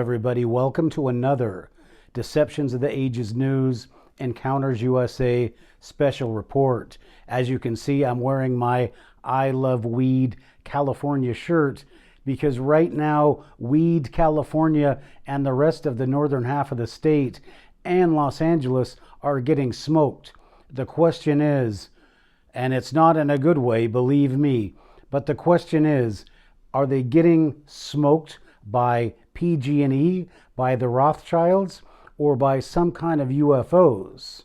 everybody. Welcome to another Deceptions of the Ages News Encounters USA special report. As you can see, I'm wearing my I Love Weed California shirt because right now, Weed, California, and the rest of the northern half of the state and Los Angeles are getting smoked. The question is, and it's not in a good way, believe me, but the question is, are they getting smoked by PG&E, by the Rothschilds, or by some kind of UFOs?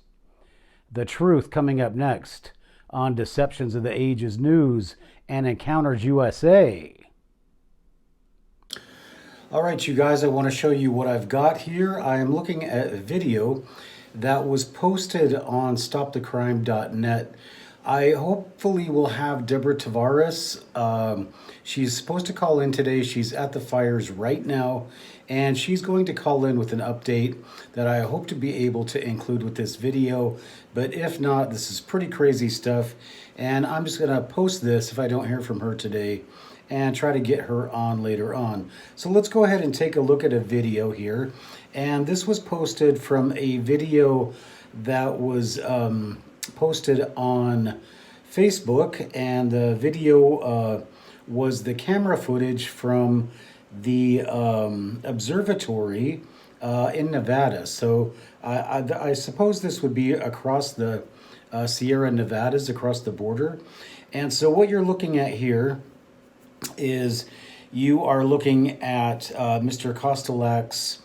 The truth coming up next on Deceptions of the Ages News and Encounters USA. All right, you guys, I want to show you what I've got here. I am looking at a video that was posted on stopthecrime.net. I hopefully will have Deborah Tavares. She's supposed to call in today. She's at the fires right now, and she's going to call in with an update that I hope to be able to include with this video. But if not, this is pretty crazy stuff, and I'm just going to post this if I don't hear from her today and try to get her on later on. So let's go ahead and take a look at a video here. And this was posted from a video that was posted on Facebook, and the video was the camera footage from the observatory in Nevada. So I suppose this would be across the Sierra Nevadas, across the border. And so what you're looking at here is you are looking at Mr. Kostelak's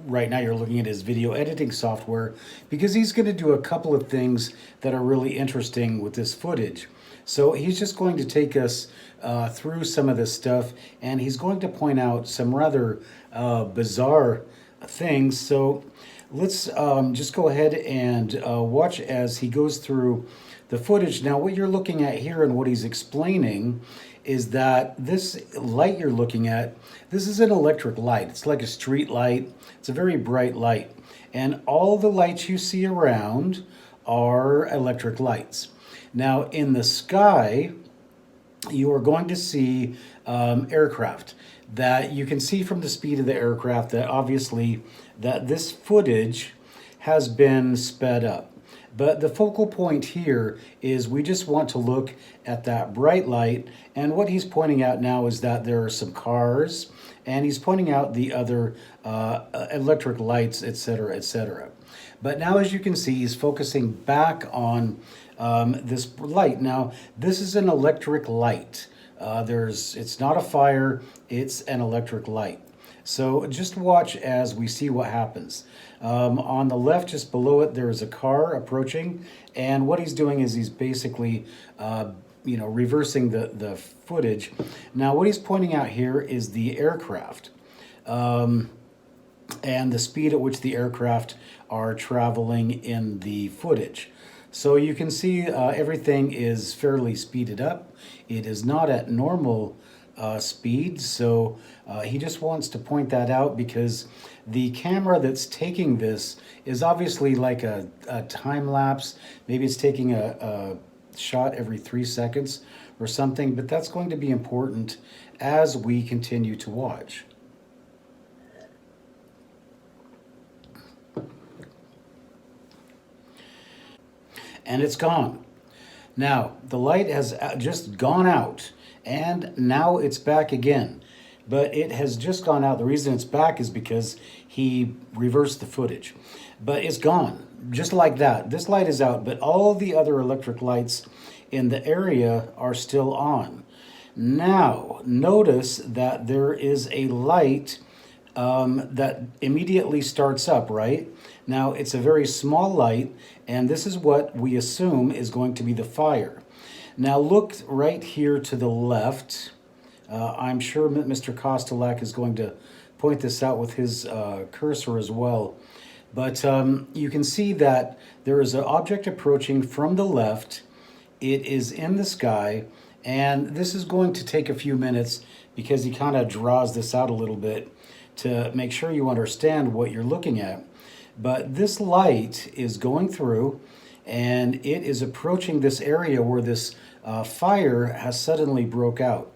right now you're looking at his video editing software, because he's going to do a couple of things that are really interesting with this footage. So he's just going to take us through some of this stuff, and he's going to point out some rather bizarre things. So let's just go ahead and watch as he goes through the footage. Now, what you're looking at here and what he's explaining is that this light you're looking at, this is an electric light. It's like a street light. It's a very bright light. And all the lights you see around are electric lights. Now, in the sky, you are going to see aircraft that you can see from the speed of the aircraft that obviously that this footage has been sped up. But the focal point here is we just want to look at that bright light, and what he's pointing out now is that there are some cars, and he's pointing out the other electric lights, etc., etc. But now, as you can see, he's focusing back on this light. Now, this is an electric light. It's not a fire, it's an electric light. So just watch as we see what happens. On the left, just below it, there is a car approaching, and what he's doing is he's basically, reversing the footage. Now, what he's pointing out here is the aircraft, and the speed at which the aircraft are traveling in the footage. So you can see everything is fairly speeded up. It is not at normal speed, so he just wants to point that out because the camera that's taking this is obviously like a time lapse. Maybe it's taking a shot every 3 seconds or something, but that's going to be important as we continue to watch. And it's gone. Now, the light has just gone out, and now it's back again. But it has just gone out. The reason it's back is because he reversed the footage. But it's gone, just like that. This light is out, but all the other electric lights in the area are still on. Now, notice that there is a light that immediately starts up, right? Now, it's a very small light, and this is what we assume is going to be the fire. Now, look right here to the left. I'm sure Mr. Kostelak is going to point this out with his cursor as well. But you can see that there is an object approaching from the left. It is in the sky, and this is going to take a few minutes because he kind of draws this out a little bit to make sure you understand what you're looking at. But this light is going through, and it is approaching this area where this fire has suddenly broke out.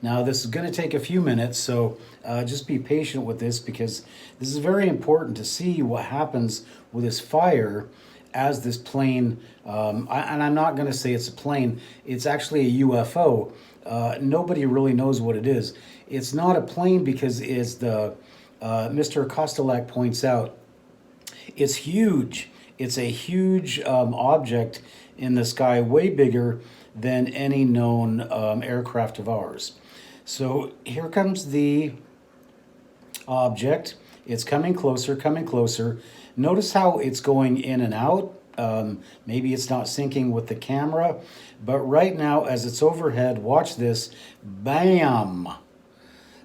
Now this is going to take a few minutes, so just be patient with this, because this is very important to see what happens with this fire as this plane, and I'm not going to say it's a plane, it's actually a UFO. Nobody really knows what it is. It's not a plane because, as the Mr. Kostelak points out, it's huge. It's a huge object in the sky, way bigger than any known aircraft of ours. So here comes the object. It's coming closer, coming closer. Notice how it's going in and out. Maybe it's not syncing with the camera, but right now as it's overhead, watch this, bam!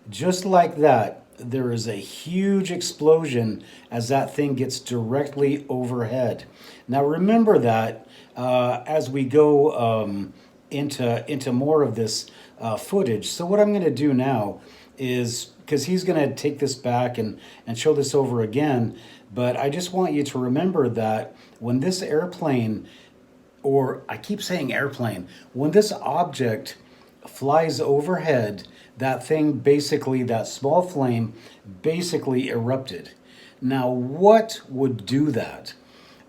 Just like that, there is a huge explosion as that thing gets directly overhead. Now remember that as we go into more of this footage. So what I'm going to do now is, because he's going to take this back and show this over again, but I just want you to remember that when this airplane, or I keep saying airplane, when this object flies overhead, that thing basically, that small flame basically erupted. Now, what would do that?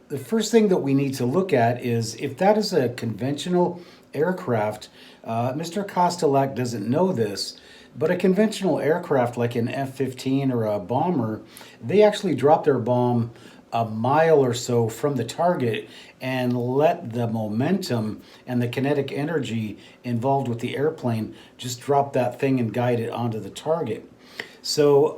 The first thing that we need to look at is if that is a conventional aircraft. Mr. Kostelak doesn't know this, but a conventional aircraft like an F-15 or a bomber, they actually drop their bomb a mile or so from the target and let the momentum and the kinetic energy involved with the airplane just drop that thing and guide it onto the target. So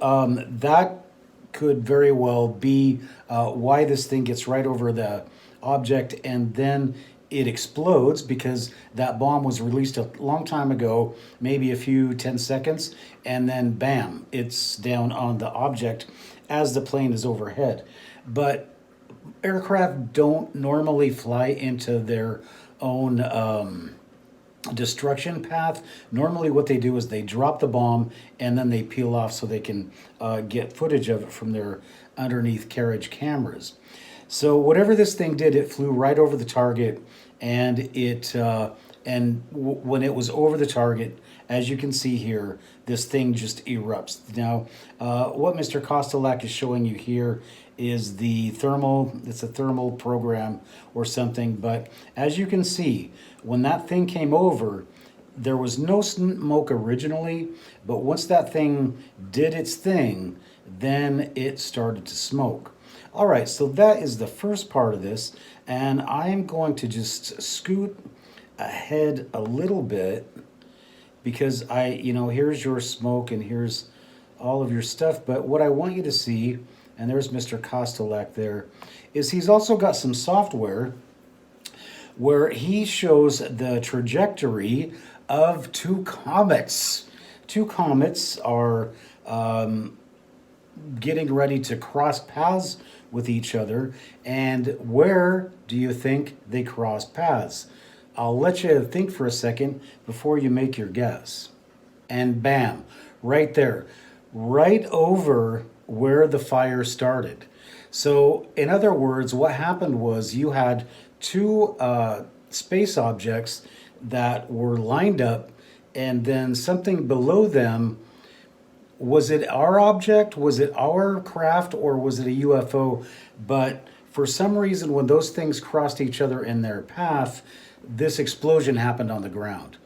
that could very well be why this thing gets right over the object and then it explodes, because that bomb was released a long time ago, maybe a few 10 seconds, and then bam, it's down on the object as the plane is overhead. But aircraft don't normally fly into their own destruction path. Normally what they do is they drop the bomb and then they peel off so they can get footage of it from their underneath carriage cameras. So whatever this thing did, it flew right over the target, and when it was over the target, as you can see here, this thing just erupts. Now, what Mr. Kostelak is showing you here is the thermal, it's a thermal program or something, but as you can see, when that thing came over, there was no smoke originally, but once that thing did its thing, then it started to smoke. All right, so that is the first part of this, and I'm going to just scoot ahead a little bit because here's your smoke and here's all of your stuff, but what I want you to see, and there's Mr. Kostelak there, is he's also got some software where he shows the trajectory of two comets. Two comets are getting ready to cross paths with each other, and where do you think they cross paths? I'll let you think for a second before you make your guess. And bam, right there, right over where the fire started. So in other words, what happened was you had two space objects that were lined up, and then something below them. Was it our object? Was it our craft? Or was it a UFO? But for some reason, when those things crossed each other in their path, this explosion happened on the ground.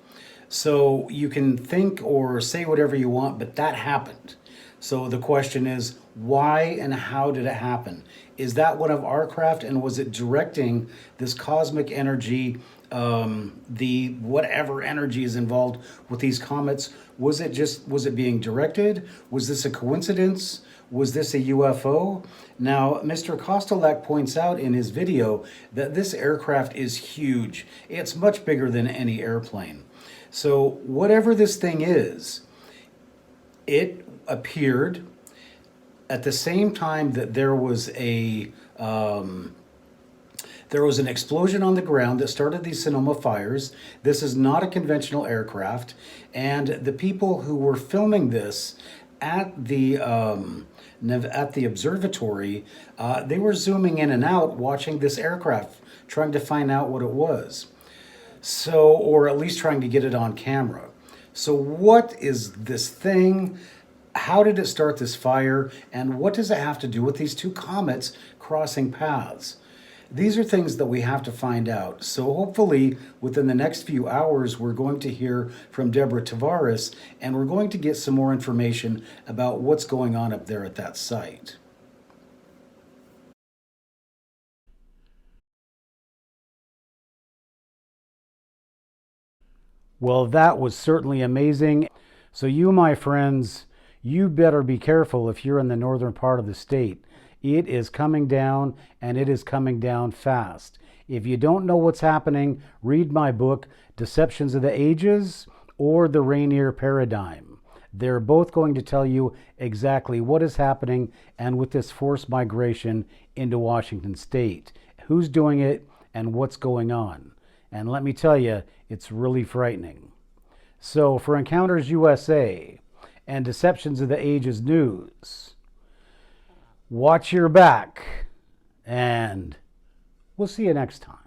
So you can think or say whatever you want, but that happened. So the question is, why and how did it happen? Is that one of our craft, and was it directing this cosmic energy, the whatever energy is involved with these comets? Was it being directed? Was this a coincidence? Was this a UFO? Now, Mr. Kostelak points out in his video that this aircraft is huge. It's much bigger than any airplane. So whatever this thing is, it appeared at the same time that there was an explosion on the ground that started these Sonoma fires. This is not a conventional aircraft, and the people who were filming this at the observatory, they were zooming in and out, watching this aircraft, trying to find out what it was. So, or at least trying to get it on camera. So what is this thing? How did it start this fire? And what does it have to do with these two comets crossing paths? These are things that we have to find out. So hopefully within the next few hours, we're going to hear from Deborah Tavares, and we're going to get some more information about what's going on up there at that site. Well, that was certainly amazing. So you, my friends, you better be careful if you're in the northern part of the state. It is coming down, and it is coming down fast. If you don't know what's happening, read my book, Deceptions of the Ages or The Rainier Paradigm. They're both going to tell you exactly what is happening and with this forced migration into Washington state, who's doing it and what's going on. And let me tell you, it's really frightening. So for Encounters USA and Deceptions of the Ages News, watch your back, and we'll see you next time.